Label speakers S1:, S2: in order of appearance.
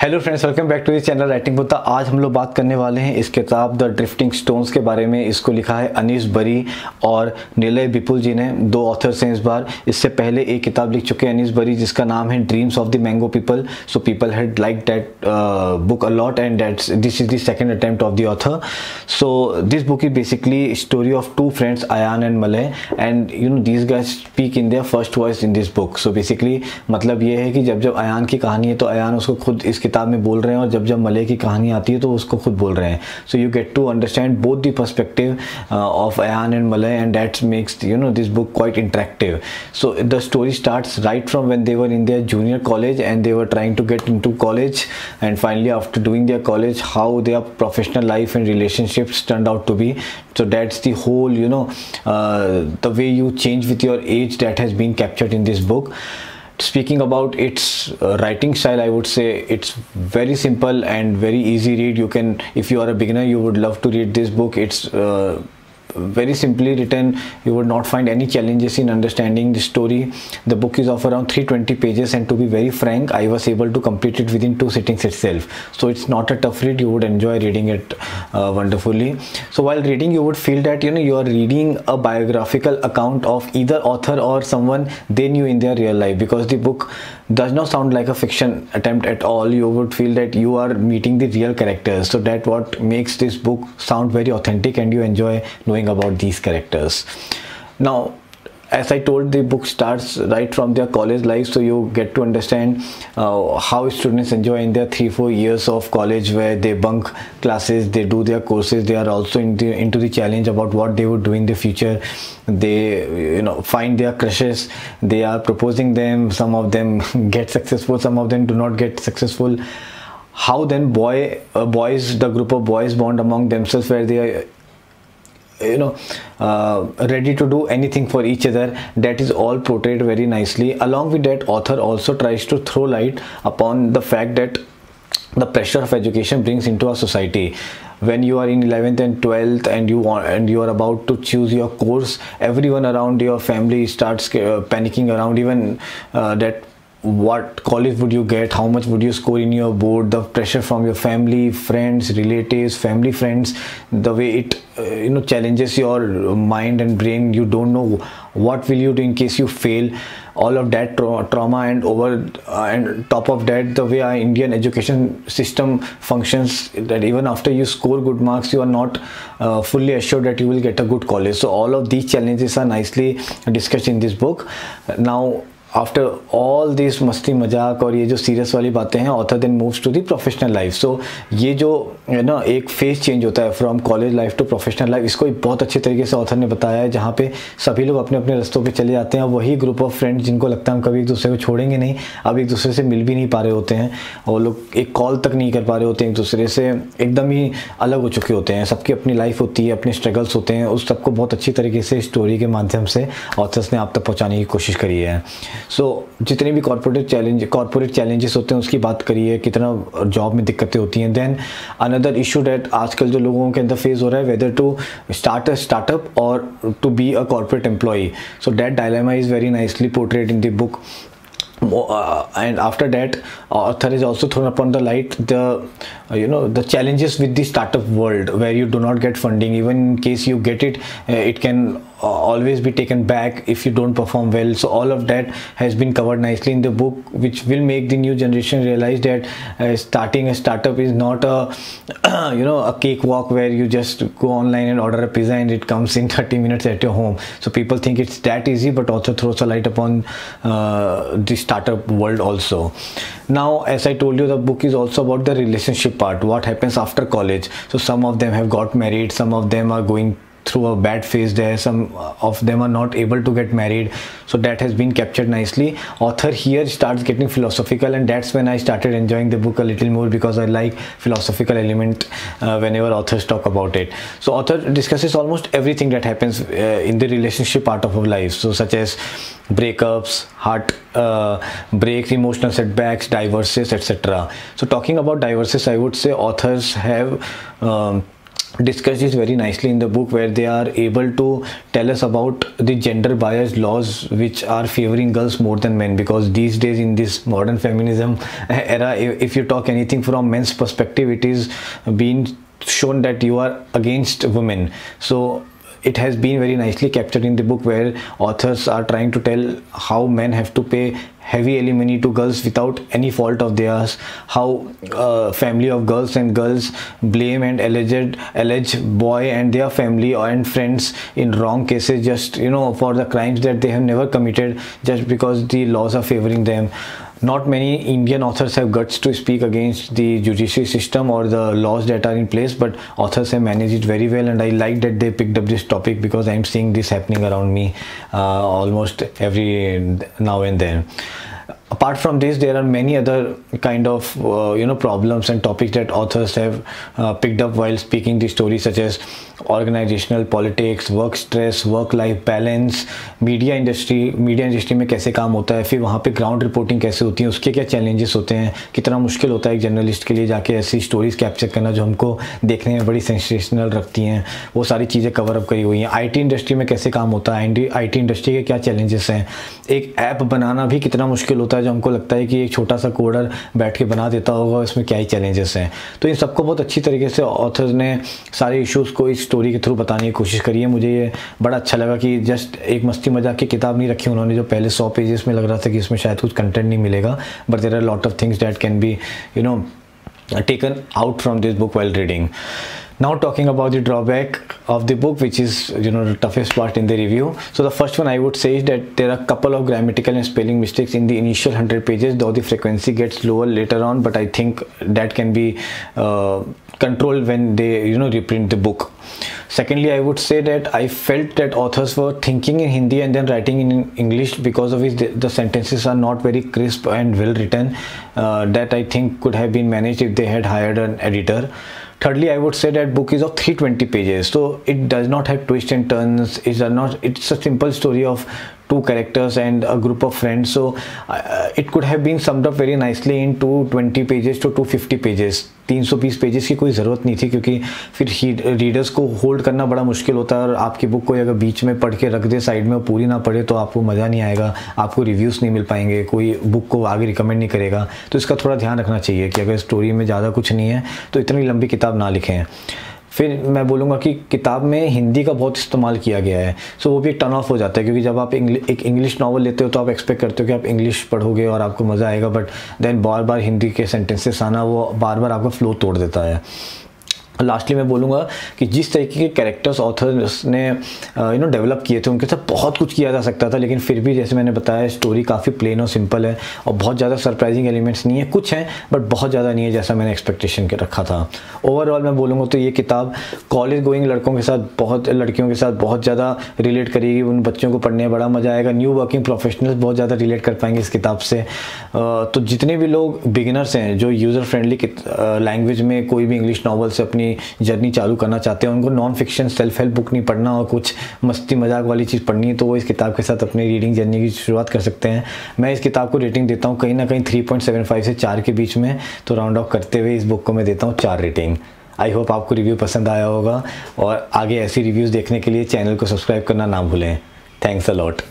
S1: Hello friends, welcome back to this channel writing Buddha. आज हम लोग बात करने वाले हैं इस किताब द ड्रिफ्टिंग स्टोन्स के बारे में। इसको लिखा है अनीस बरी और निलय विपुल जी ने। दो ऑथर्स हैं इस बार। इससे पहले एक किताब लिख चुके हैं अनीस बरी जिसका नाम है dreams of the mango people. So people had like that book a lot and that's this is the second attempt of the author. So this book is basically story of two friends Ayaan and Malay, and you know these guys speak in their first voice in this book. So basically मतलब ये है कि जब जब अयान की कहानी है तो अयान उसको खुद इस किताब में बोल रहे हैं, और जब जब मलय की कहानी आती है तो उसको खुद बोल रहे हैं। So you get to understand both the perspective of Ayaan and Malay, and that's makes this book quite interactive. So the story starts right from when they were in their junior college and they were trying to get into college, and finally after doing their college, how their professional life and relationships turned out to be. So that's the whole the way you change with your age that has been captured in this book. Speaking about its writing style, I would say it's very simple and very easy read. You can, if you are a beginner, you would love to read this book. It's very simply written. You would not find any challenges in understanding the story. The book is of around 320 pages, and to be very frank, I was able to complete it within 2 sittings itself. So it's not a tough read. You would enjoy reading it wonderfully. So while reading, you would feel that you are reading a biographical account of either author or someone they knew in their real life, because the book does not sound like a fiction attempt at all. You would feel that you are meeting the real characters. So that what makes this book sound very authentic, and you enjoy knowing about these characters. Now, as I told, the book starts right from their college life, so you get to understand how students enjoy in their 3-4 years of college, where they bunk classes, they do their courses, they are also into the challenge about what they would do in the future. They find their crushes, they are proposing them, some of them get successful, some of them do not get successful. How then the group of boys bond among themselves, where they are ready to do anything for each other. That is all portrayed very nicely. Along with that, author also tries to throw light upon the fact that the pressure of education brings into our society. When you are in 11th and 12th and you are about to choose your course, everyone around your family starts panicking around, even that what college would you get, how much would you score in your board. The pressure from your family, friends, relatives, family friends, the way it challenges your mind and brain. You don't know what will you do in case you fail. All of that trauma, and top of that, the way our Indian education system functions, that even after you score good marks, you are not fully assured that you will get a good college. So all of these challenges are nicely discussed in this book. Now, after all this मस्ती मजाक और ये जो serious वाली बातें हैं, author then moves to the professional life. So ये जो एक फेज चेंज होता है from college life to professional life, इसको बहुत अच्छे तरीके से ऑथर ने बताया है, जहाँ पे सभी लोग अपने अपने रास्तों पे चले जाते हैं. वही ग्रुप ऑफ फ्रेंड्स जिनको लगता है हम कभी एक दूसरे को छोड़ेंगे नहीं, अब एक दूसरे से मिल भी नहीं पा रहे होते हैं, और लोग एक कॉल तक नहीं कर पा रहे होते हैं एक दूसरे से, एकदम ही अलग हो चुके होते हैं. सबकी अपनी लाइफ होती है, अपने स्ट्रगल्स होते हैं, उस सबको बहुत अच्छी तरीके से स्टोरी के माध्यम से ऑथर्स ने आप तक पहुँचाने की कोशिश करी है. सो जितने भी कॉर्पोरेट चैलेंजेस होते हैं उसकी बात करिए, कितना जॉब में दिक्कतें होती हैं. देन अनदर इशू डेट आजकल जो लोगों के अंदर फेस हो रहा है, whether to start a startup और to be a corporate employee. So that dilemma is very nicely portrayed in the book. And after that, author is also thrown upon the light the challenges with the startup world, where you do not get funding. Even in case you get it, it can always be taken back if you don't perform well. So all of that has been covered nicely in the book, which will make the new generation realize that starting a startup is not a a cakewalk where you just go online and order a pizza and it comes in 30 minutes at your home. So people think it's that easy, but also throws a light upon the startup world also. Now, as I told you, the book is also about the relationship part, what happens after college. So some of them have got married, some of them are going through a bad phase there, some of them are not able to get married. So that has been captured nicely. Author here starts getting philosophical, and that's when I started enjoying the book a little more, because I like philosophical element whenever authors talk about it. So author discusses almost everything that happens in the relationship part of our life, so such as breakups, heart breaks, emotional setbacks, divorces, etc. So talking about divorces, I would say authors have discussed this very nicely in the book, where they are able to tell us about the gender biased laws which are favoring girls more than men, because these days in this modern feminism era, if you talk anything from men's perspective, it is being shown that you are against women. So it has been very nicely captured in the book, where authors are trying to tell how men have to pay heavy alimony to girls without any fault of theirs, how family of girls and girls blame and allege boy and their family and friends in wrong cases, just for the crimes that they have never committed, just because the laws are favoring them. Not many Indian authors have guts to speak against the judiciary system or the laws that are in place, but authors have managed it very well, and I like that they picked up this topic, because I'm seeing this happening around me almost every now and then. Apart from this, there are many other kind of problems and topics that authors have picked up while speaking the story, such as organizational politics, work stress, work life balance, media industry में कैसे काम होता है, फिर वहाँ पे ground reporting कैसे होती है, उसके क्या चैलेंजेस होते हैं, कितना मुश्किल होता है एक जर्नलिस्ट के लिए जाके ऐसी स्टोरीज कैप्चर करना जो हमको देखने में बड़ी सेंसेशनल रखती हैं, वो सारी चीज़ें कवर अप करी हुई हैं। आईटी इंडस्ट्री में कैसे काम होता है, आईटी इंडस्ट्री के क्या चैलेंजेस हैं, एक ऐप बनाना भी कितना मुश्किल होता है जो हमको लगता है कि एक छोटा सा कोडर बैठ के बना देता होगा, इसमें क्या ही चैलेंजेस हैं। तो इन सबको बहुत अच्छी तरीके से ऑथर्स ने सारे इश्यूज़ को इस स्टोरी के थ्रू बताने की कोशिश करी है। मुझे ये बड़ा अच्छा लगा कि जस्ट एक मस्ती मजाक की किताब नहीं रखी उन्होंने, जो पहले 100 पेजेस में लग रहा था कि इसमें शायद कुछ कंटेंट नहीं मिलेगा, but there are lot of things that can be taken out from this book while reading. Now talking about the drawback of the book, which is the toughest part in the review. So the first one I would say is that there are a couple of grammatical and spelling mistakes in the initial 100 pages, though the frequency gets lower later on, but I think that can be controlled when they reprint the book. Secondly, I would say that I felt that authors were thinking in Hindi and then writing in English, because of which the sentences are not very crisp and well written. That I think could have been managed if they had hired an editor. Thirdly, I would say that book is of 320 pages, so it does not have twists and turns. It's a simple story of two characters and a group of friends, so it could have been summed up very nicely in 220 pages to 250 pages. 320 pages की कोई ज़रूरत नहीं थी, क्योंकि फिर readers को hold करना बड़ा मुश्किल होता है, और आपकी बुक को अगर बीच में पढ़ के रख दे साइड में, पूरी ना पढ़े तो आपको मज़ा नहीं आएगा, आपको रिव्यूज़ नहीं मिल पाएंगे, कोई बुक को आगे रिकमेंड नहीं करेगा। तो इसका थोड़ा ध्यान रखना चाहिए कि अगर स्टोरी में ज़्यादा कुछ नहीं है तो इतनी लंबी किताब ना लिखें। फिर मैं बोलूँगा कि किताब में हिंदी का बहुत इस्तेमाल किया गया है, सो वो भी एक टर्न ऑफ हो जाता है, क्योंकि जब आप एक इंग्लिश नावल लेते हो तो आप एक्सपेक्ट करते हो कि आप इंग्लिश पढ़ोगे और आपको मज़ा आएगा, बट देन बार बार हिंदी के सेंटेंसेस आना वो बार बार आपका फ्लो तोड़ देता है। लास्टली मैं बोलूँगा कि जिस तरीके के कैरेक्टर्स ऑथर्स ने डेवलप किए थे, उनके साथ बहुत कुछ किया जा सकता था, लेकिन फिर भी जैसे मैंने बताया स्टोरी काफ़ी प्लेन और सिंपल है, और बहुत ज़्यादा सरप्राइजिंग एलिमेंट्स नहीं है, कुछ हैं बट बहुत ज़्यादा नहीं है जैसा मैंने एक्सपेक्टेशन के रखा था। ओवरऑल मैं बोलूँगा तो ये किताब कॉलेज गोइंग लड़कियों के साथ बहुत ज़्यादा रिलेट करेगी, उन बच्चों को पढ़ने में बड़ा मज़ा आएगा, न्यू वर्किंग प्रोफेशनल्स बहुत ज़्यादा रिलेट कर पाएंगे इस किताब से। तो जितने भी लोग बिगिनर्स हैं जो यूज़र फ्रेंडली लैंग्वेज में कोई भी इंग्लिश नावल से अपनी जर्नी चालू करना चाहते हैं, उनको non fiction self help book नहीं पढ़ना और कुछ मस्ती मजाक वाली चीज़ पढ़नी है, तो वो इस किताब के साथ अपनी रीडिंग जर्नी की शुरुआत कर सकते हैं। मैं इस किताब को रेटिंग देता हूँ कहीं ना कहीं 3.75 से 4 के बीच में, तो राउंड ऑफ करते हुए इस बुक को मैं देता हूँ 4 रेटिंग। आई होप आपको रिव्यू पसंद आया होगा, और आगे ऐसी रिव्यूज़ देखने के लिए चैनल को सब्सक्राइब करना ना भूलें। Thanks a lot.